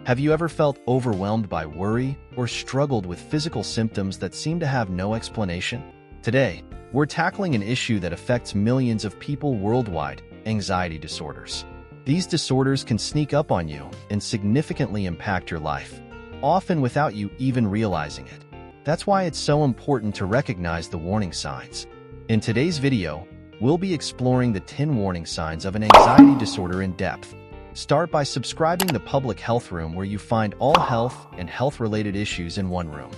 Have you ever felt overwhelmed by worry or struggled with physical symptoms that seem to have no explanation? Today, we're tackling an issue that affects millions of people worldwide: anxiety disorders. These disorders can sneak up on you and significantly impact your life, often without you even realizing it. That's why it's so important to recognize the warning signs. In today's video, we'll be exploring the 10 warning signs of an anxiety disorder in depth. Start by subscribing to Public Health Room, where you find all health and health-related issues in one room.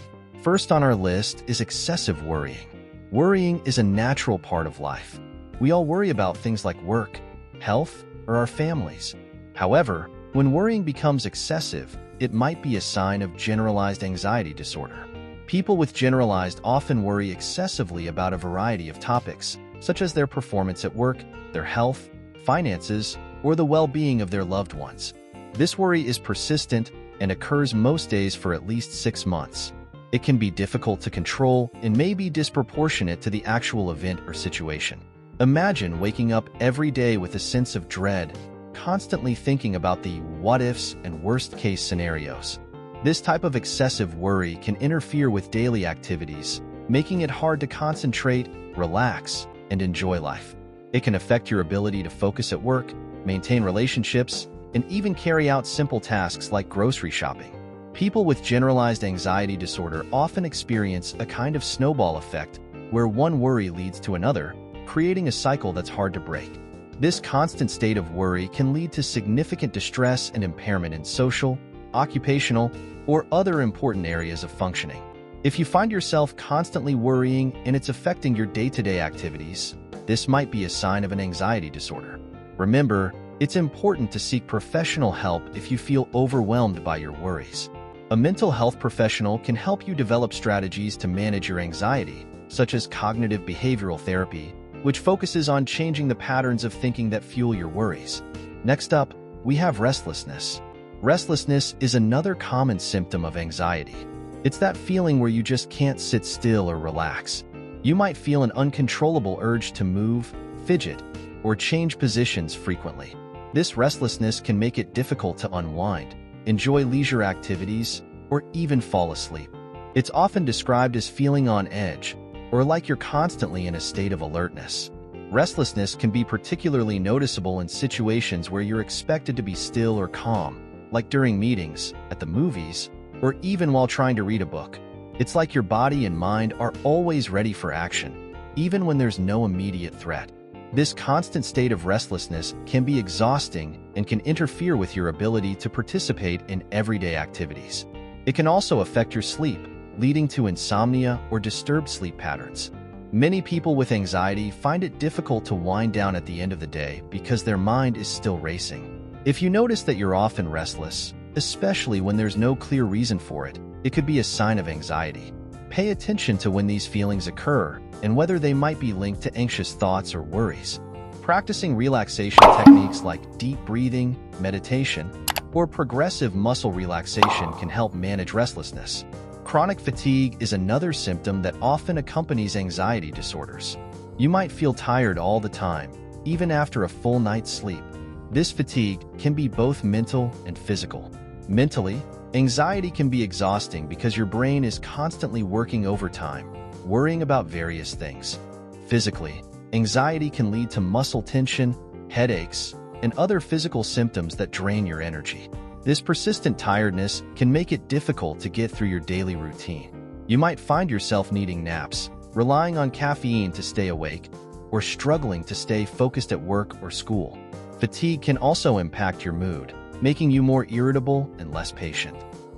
First on our list is excessive worrying. Worrying is a natural part of life. We all worry about things like work, health, or our families. However, when worrying becomes excessive, it might be a sign of generalized anxiety disorder. People with generalized often worry excessively about a variety of topics, such as their performance at work, their health, finances, or the well-being of their loved ones. This worry is persistent and occurs most days for at least 6 months. It can be difficult to control and may be disproportionate to the actual event or situation. Imagine waking up every day with a sense of dread, constantly thinking about the what-ifs and worst-case scenarios. This type of excessive worry can interfere with daily activities, making it hard to concentrate, relax, and enjoy life. It can affect your ability to focus at work, maintain relationships, and even carry out simple tasks like grocery shopping. People with generalized anxiety disorder often experience a kind of snowball effect where one worry leads to another, creating a cycle that's hard to break. This constant state of worry can lead to significant distress and impairment in social, occupational, or other important areas of functioning. If you find yourself constantly worrying and it's affecting your day-to-day activities, this might be a sign of an anxiety disorder. Remember, it's important to seek professional help if you feel overwhelmed by your worries. A mental health professional can help you develop strategies to manage your anxiety, such as cognitive behavioral therapy, which focuses on changing the patterns of thinking that fuel your worries. Next up, we have restlessness. Restlessness is another common symptom of anxiety. It's that feeling where you just can't sit still or relax. You might feel an uncontrollable urge to move, fidget, or change positions frequently. This restlessness can make it difficult to unwind, enjoy leisure activities, or even fall asleep. It's often described as feeling on edge, or like you're constantly in a state of alertness. Restlessness can be particularly noticeable in situations where you're expected to be still or calm, like during meetings, at the movies, or even while trying to read a book. It's like your body and mind are always ready for action, even when there's no immediate threat. This constant state of restlessness can be exhausting and can interfere with your ability to participate in everyday activities. It can also affect your sleep, leading to insomnia or disturbed sleep patterns. Many people with anxiety find it difficult to wind down at the end of the day because their mind is still racing. If you notice that you're often restless, especially when there's no clear reason for it, it could be a sign of anxiety. Pay attention to when these feelings occur and whether they might be linked to anxious thoughts or worries. Practicing relaxation techniques like deep breathing, meditation, or progressive muscle relaxation can help manage restlessness. Chronic fatigue is another symptom that often accompanies anxiety disorders. You might feel tired all the time, even after a full night's sleep. This fatigue can be both mental and physical. Mentally, anxiety can be exhausting because your brain is constantly working overtime, worrying about various things. Physically, anxiety can lead to muscle tension, headaches, and other physical symptoms that drain your energy. This persistent tiredness can make it difficult to get through your daily routine. You might find yourself needing naps, relying on caffeine to stay awake, or struggling to stay focused at work or school. Fatigue can also impact your mood, making you more irritable and less patient.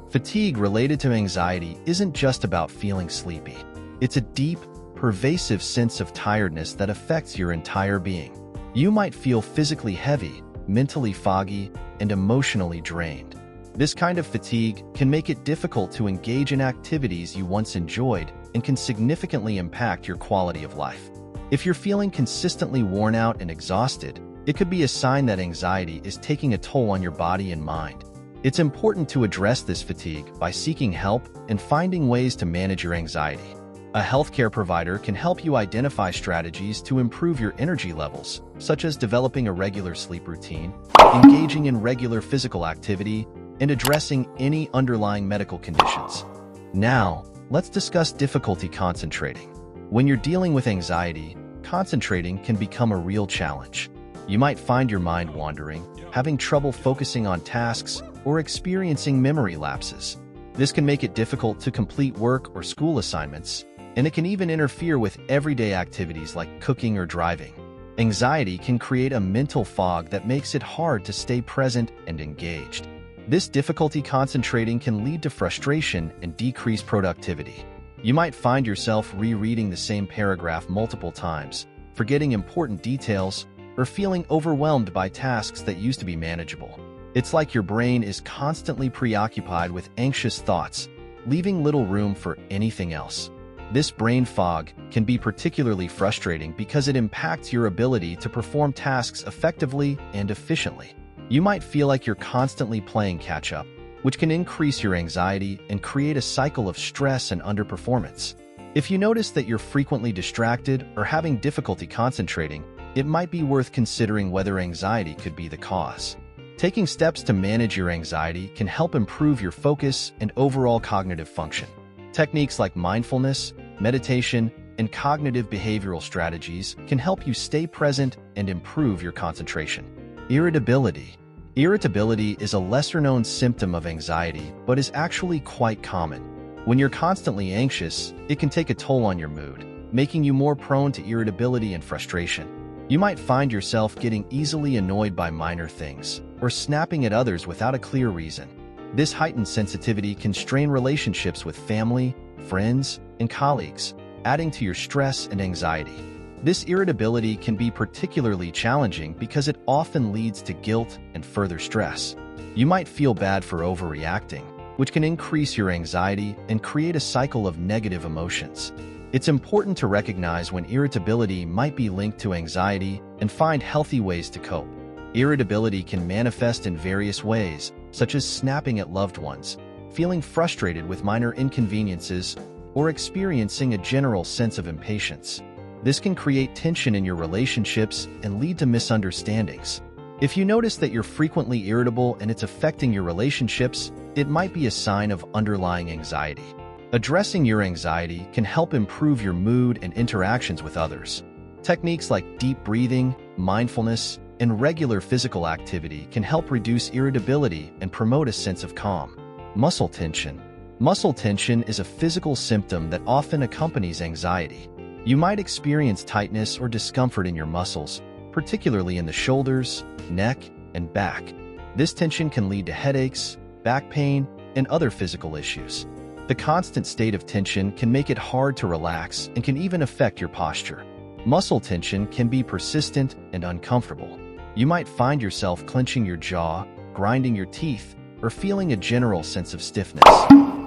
Fatigue related to anxiety isn't just about feeling sleepy. It's a deep, pervasive sense of tiredness that affects your entire being. You might feel physically heavy, mentally foggy, and emotionally drained. This kind of fatigue can make it difficult to engage in activities you once enjoyed and can significantly impact your quality of life. If you're feeling consistently worn out and exhausted, it could be a sign that anxiety is taking a toll on your body and mind. It's important to address this fatigue by seeking help and finding ways to manage your anxiety. A healthcare provider can help you identify strategies to improve your energy levels, such as developing a regular sleep routine, engaging in regular physical activity, and addressing any underlying medical conditions. Now, let's discuss difficulty concentrating. When you're dealing with anxiety, concentrating can become a real challenge. You might find your mind wandering, having trouble focusing on tasks, or experiencing memory lapses. This can make it difficult to complete work or school assignments, and it can even interfere with everyday activities like cooking or driving. Anxiety can create a mental fog that makes it hard to stay present and engaged. This difficulty concentrating can lead to frustration and decreased productivity. You might find yourself rereading the same paragraph multiple times, forgetting important details, or feeling overwhelmed by tasks that used to be manageable. It's like your brain is constantly preoccupied with anxious thoughts, leaving little room for anything else. This brain fog can be particularly frustrating because it impacts your ability to perform tasks effectively and efficiently. You might feel like you're constantly playing catch-up, which can increase your anxiety and create a cycle of stress and underperformance. If you notice that you're frequently distracted or having difficulty concentrating, it might be worth considering whether anxiety could be the cause. Taking steps to manage your anxiety can help improve your focus and overall cognitive function. Techniques like mindfulness, meditation, and cognitive behavioral strategies can help you stay present and improve your concentration. Irritability. Irritability is a lesser-known symptom of anxiety, but is actually quite common. When you're constantly anxious, it can take a toll on your mood, making you more prone to irritability and frustration. You might find yourself getting easily annoyed by minor things, or snapping at others without a clear reason. This heightened sensitivity can strain relationships with family, friends, and colleagues, adding to your stress and anxiety. This irritability can be particularly challenging because it often leads to guilt and further stress. You might feel bad for overreacting, which can increase your anxiety and create a cycle of negative emotions. It's important to recognize when irritability might be linked to anxiety and find healthy ways to cope. Irritability can manifest in various ways, such as snapping at loved ones, feeling frustrated with minor inconveniences, or experiencing a general sense of impatience. This can create tension in your relationships and lead to misunderstandings. If you notice that you're frequently irritable and it's affecting your relationships, it might be a sign of underlying anxiety. Addressing your anxiety can help improve your mood and interactions with others. Techniques like deep breathing, mindfulness, and regular physical activity can help reduce irritability and promote a sense of calm. Muscle tension. Muscle tension is a physical symptom that often accompanies anxiety. You might experience tightness or discomfort in your muscles, particularly in the shoulders, neck, and back. This tension can lead to headaches, back pain, and other physical issues. The constant state of tension can make it hard to relax and can even affect your posture. Muscle tension can be persistent and uncomfortable. You might find yourself clenching your jaw, grinding your teeth, or feeling a general sense of stiffness.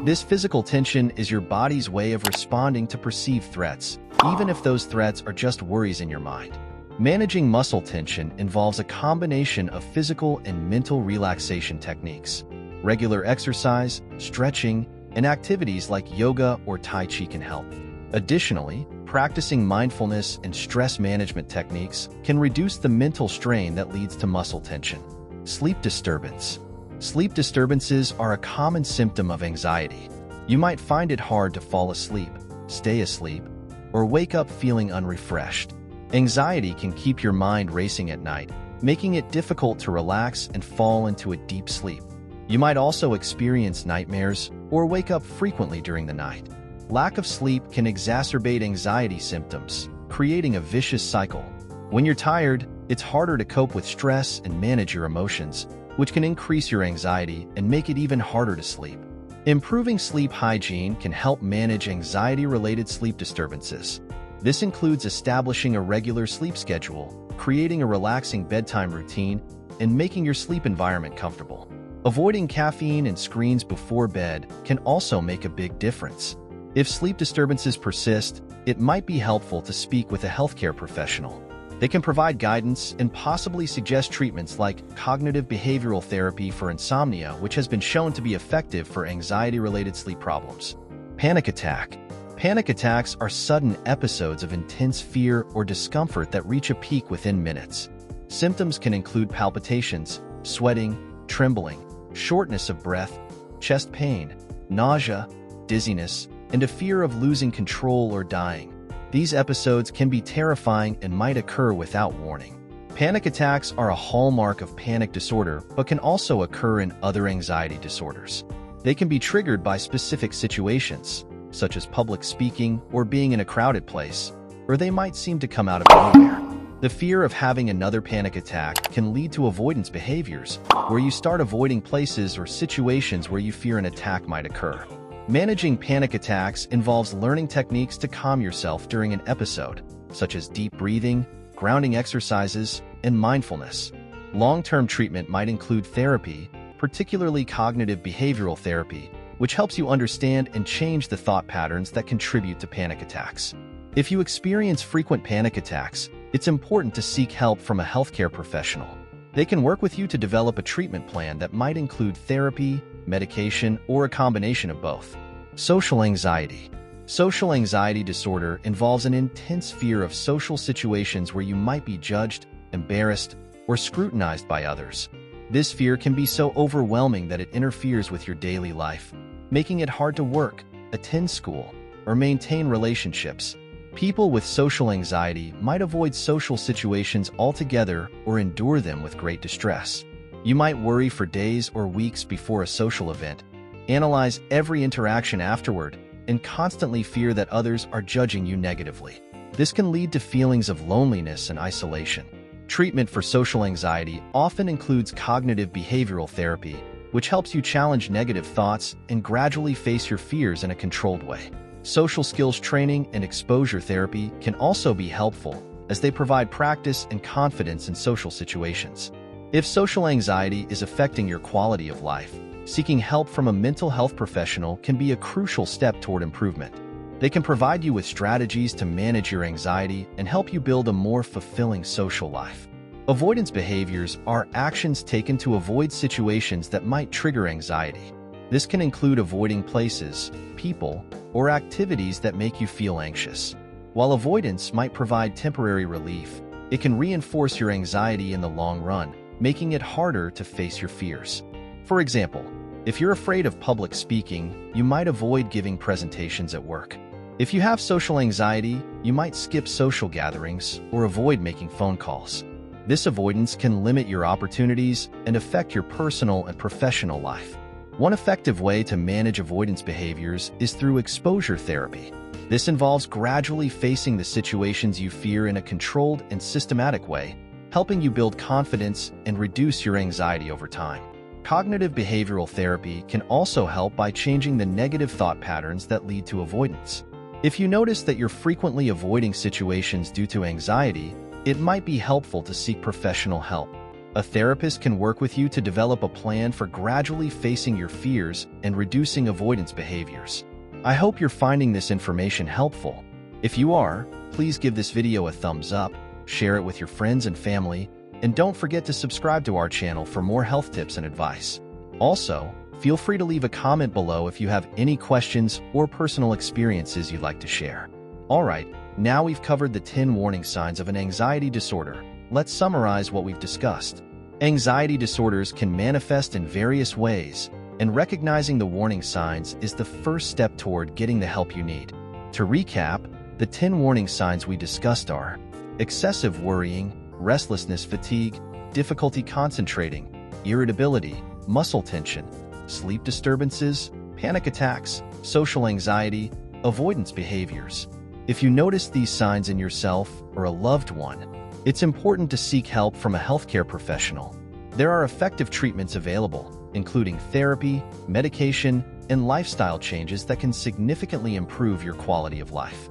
This physical tension is your body's way of responding to perceived threats, even if those threats are just worries in your mind. Managing muscle tension involves a combination of physical and mental relaxation techniques. Regular exercise, stretching, and activities like yoga or Tai Chi can help. Additionally, practicing mindfulness and stress management techniques can reduce the mental strain that leads to muscle tension. Sleep disturbance. Sleep disturbances are a common symptom of anxiety. You might find it hard to fall asleep, stay asleep, or wake up feeling unrefreshed. Anxiety can keep your mind racing at night, making it difficult to relax and fall into a deep sleep. You might also experience nightmares or wake up frequently during the night. Lack of sleep can exacerbate anxiety symptoms, creating a vicious cycle. When you're tired, it's harder to cope with stress and manage your emotions, which can increase your anxiety and make it even harder to sleep. Improving sleep hygiene can help manage anxiety-related sleep disturbances. This includes establishing a regular sleep schedule, creating a relaxing bedtime routine, and making your sleep environment comfortable. Avoiding caffeine and screens before bed can also make a big difference. If sleep disturbances persist, it might be helpful to speak with a healthcare professional. They can provide guidance and possibly suggest treatments like cognitive behavioral therapy for insomnia, which has been shown to be effective for anxiety-related sleep problems. Panic attack. Panic attacks are sudden episodes of intense fear or discomfort that reach a peak within minutes. Symptoms can include palpitations, sweating, trembling, shortness of breath, chest pain, nausea, dizziness, and a fear of losing control or dying. These episodes can be terrifying and might occur without warning. Panic attacks are a hallmark of panic disorder, but can also occur in other anxiety disorders. They can be triggered by specific situations, such as public speaking or being in a crowded place, or they might seem to come out of nowhere. The fear of having another panic attack can lead to avoidance behaviors, where you start avoiding places or situations where you fear an attack might occur. Managing panic attacks involves learning techniques to calm yourself during an episode, such as deep breathing, grounding exercises, and mindfulness. Long-term treatment might include therapy, particularly cognitive behavioral therapy, which helps you understand and change the thought patterns that contribute to panic attacks. If you experience frequent panic attacks, it's important to seek help from a healthcare professional. They can work with you to develop a treatment plan that might include therapy, medication, or a combination of both. Social anxiety. Social anxiety disorder involves an intense fear of social situations where you might be judged, embarrassed, or scrutinized by others. This fear can be so overwhelming that it interferes with your daily life, making it hard to work, attend school, or maintain relationships. People with social anxiety might avoid social situations altogether or endure them with great distress. You might worry for days or weeks before a social event, analyze every interaction afterward, and constantly fear that others are judging you negatively. This can lead to feelings of loneliness and isolation. Treatment for social anxiety often includes cognitive behavioral therapy, which helps you challenge negative thoughts and gradually face your fears in a controlled way. Social skills training and exposure therapy can also be helpful, as they provide practice and confidence in social situations. If social anxiety is affecting your quality of life, seeking help from a mental health professional can be a crucial step toward improvement. They can provide you with strategies to manage your anxiety and help you build a more fulfilling social life. Avoidance behaviors are actions taken to avoid situations that might trigger anxiety. This can include avoiding places, people, or activities that make you feel anxious. While avoidance might provide temporary relief, it can reinforce your anxiety in the long run, making it harder to face your fears. For example, if you're afraid of public speaking, you might avoid giving presentations at work. If you have social anxiety, you might skip social gatherings or avoid making phone calls. This avoidance can limit your opportunities and affect your personal and professional life. One effective way to manage avoidance behaviors is through exposure therapy. This involves gradually facing the situations you fear in a controlled and systematic way, helping you build confidence and reduce your anxiety over time. Cognitive behavioral therapy can also help by changing the negative thought patterns that lead to avoidance. If you notice that you're frequently avoiding situations due to anxiety, it might be helpful to seek professional help. A therapist can work with you to develop a plan for gradually facing your fears and reducing avoidance behaviors. I hope you're finding this information helpful. If you are, please give this video a thumbs up, share it with your friends and family, and don't forget to subscribe to our channel for more health tips and advice. Also, feel free to leave a comment below if you have any questions or personal experiences you'd like to share. Alright, now we've covered the 10 warning signs of an anxiety disorder. Let's summarize what we've discussed. Anxiety disorders can manifest in various ways, and recognizing the warning signs is the first step toward getting the help you need. To recap, the 10 warning signs we discussed are excessive worrying, restlessness, fatigue, difficulty concentrating, irritability, muscle tension, sleep disturbances, panic attacks, social anxiety, avoidance behaviors. If you notice these signs in yourself or a loved one, it's important to seek help from a healthcare professional. There are effective treatments available, including therapy, medication, and lifestyle changes that can significantly improve your quality of life.